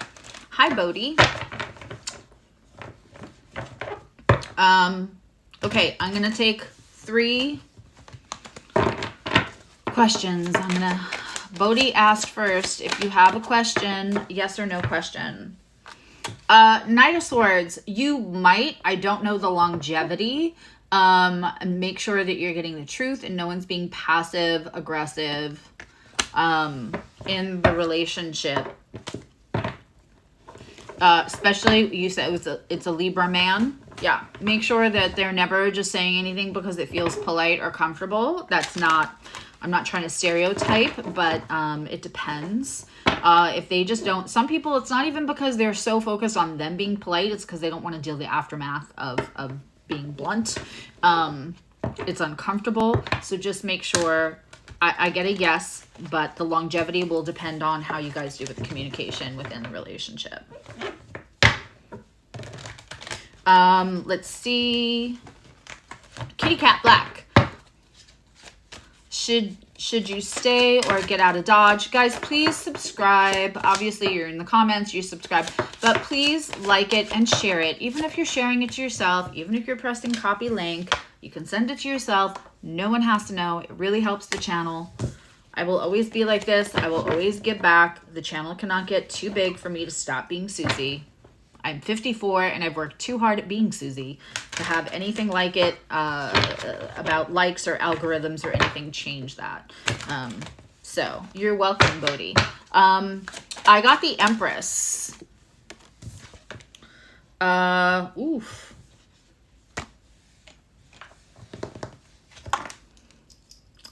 Speaker 1: Hi, Bodhi. Okay, I'm going to take 3 questions. Bodhi asked first, if you have a question, yes or no question. Knight of Swords, you might, I don't know the longevity. Make sure that you're getting the truth and no one's being passive aggressive in the relationship. Especially, you said it's a Libra man. Yeah, make sure that they're never just saying anything because it feels polite or comfortable. I'm not trying to stereotype, but it depends. If they just don't, some people, it's not even because they're so focused on them being polite, it's because they don't want to deal the aftermath of being blunt. It's uncomfortable. So just make sure, I get a yes, but the longevity will depend on how you guys do with the communication within the relationship. Let's see. Kitty Cat Black. Should you stay or get out of Dodge? Guys, please subscribe. Obviously, you're in the comments, you subscribe. But please like it and share it. Even if you're sharing it to yourself, even if you're pressing copy link, you can send it to yourself. No one has to know. It really helps the channel. I will always be like this. I will always give back. The channel cannot get too big for me to stop being Susie. I'm 54 and I've worked too hard at being Susie to have anything like it about likes or algorithms or anything change that. So you're welcome, Bodhi. I got the Empress. Oof.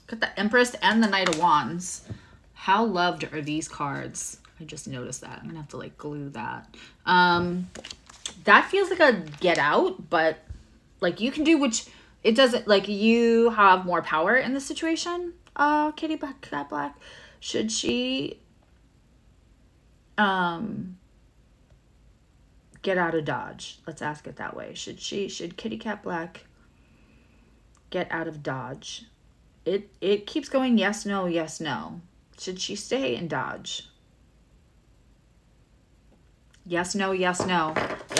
Speaker 1: Got the Empress and the Knight of Wands. How loved are these cards? I just noticed that. I'm gonna have to like glue that. That feels like a get out, but like you can do which it doesn't, like you have more power in the situation. Kitty Black, Cat Black. Should she get out of Dodge? Let's ask it that way. Should Kitty Cat Black get out of Dodge? It keeps going yes, no, yes, no. Should she stay in Dodge? Yes, no, yes, no.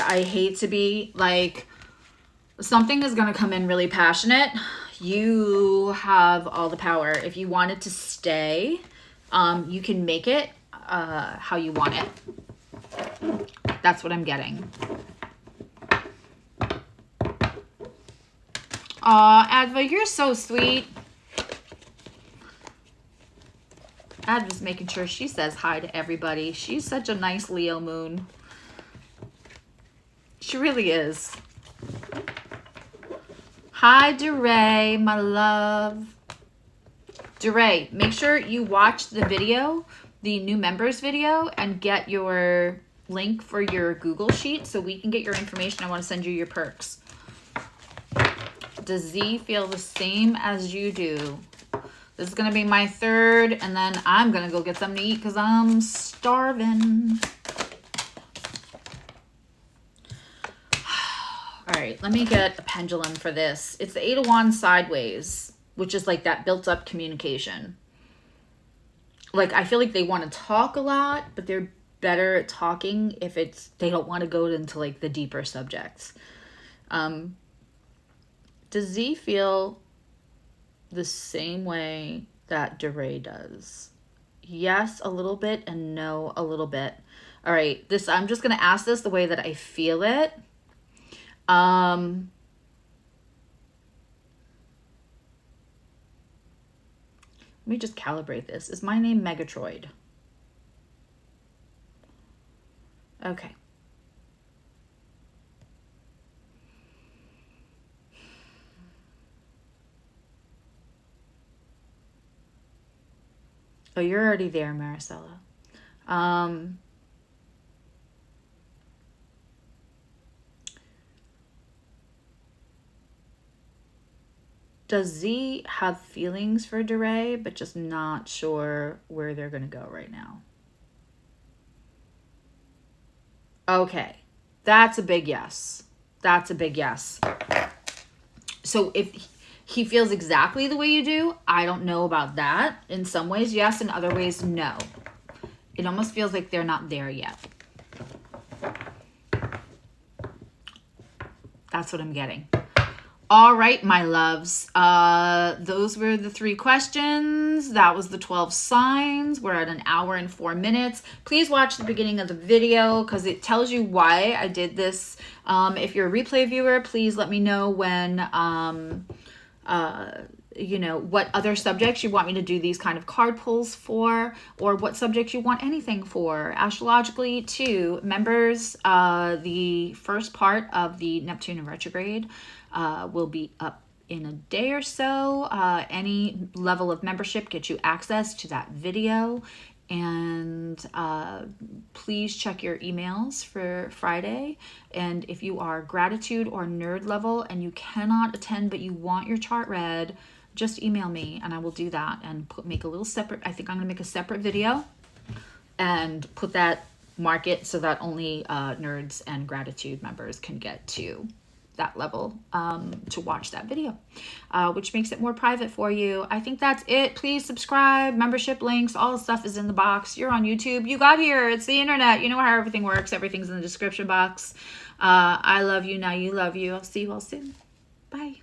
Speaker 1: I hate to be like, something is going to come in really passionate. You have all the power. If you want it to stay, you can make it how you want it. That's what I'm getting. Aw, Adva, you're so sweet. Adva's making sure she says hi to everybody. She's such a nice Leo moon. She really is. Hi, DeRay, my love. DeRay, make sure you watch the video, the new members video, and get your link for your Google sheet so we can get your information. I want to send you your perks. Does Z feel the same as you do? This is going to be my third, and then I'm going to go get something to eat because I'm starving. All right, let me get a pendulum for this. It's the Eight of Wands sideways, which is like that built up communication. Like, I feel like they want to talk a lot, but they're better at talking if they don't want to go into like the deeper subjects. Does Z feel the same way that DeRay does? Yes, a little bit, and no, a little bit. All right, I'm just going to ask this the way that I feel it. Let me just calibrate this. Is my name Megatroid? Okay. Oh, you're already there, Maricela. Does Z have feelings for DeRay, but just not sure where they're going to go right now? Okay. That's a big yes. That's a big yes. So if he feels exactly the way you do, I don't know about that. In some ways, yes. In other ways, no. It almost feels like they're not there yet. That's what I'm getting. All right, my loves. Those were the 3 questions. signs. That was the 12 signs. We're at 1 hour and 4 minutes. Please watch the beginning of the video because it tells you why I did this. If you're a replay viewer, please let me know when, you know, what other subjects you want me to do these kind of card pulls for, or what subjects you want anything for. Astrologically, too, members, the first part of the Neptune retrograde will be up in a day or so. Any level of membership gets you access to that video. And please check your emails for Friday. And if you are gratitude or nerd level and you cannot attend but you want your chart read, just email me and I will do that and make a little separate. I think I'm gonna make a separate video and put that, mark it so that only nerds and gratitude members can get to that level to watch that video, which makes it more private for you. I think that's it. Please subscribe, membership links, all the stuff is in the box. You're on YouTube, you got here, it's the internet, you know how everything works. Everything's in the description box. I love you, now you love you. I'll see you all soon. Bye.